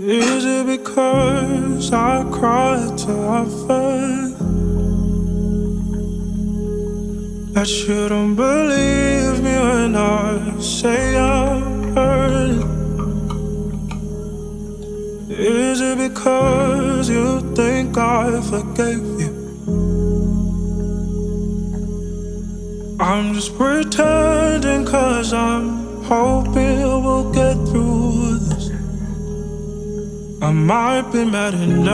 Is it because I cried till I fell, that you don't believe me when I say I'm hurt? Is it because you think I forgave you? I'm just pretending 'cause I'm hoping we'll get through this. I might be mad enough.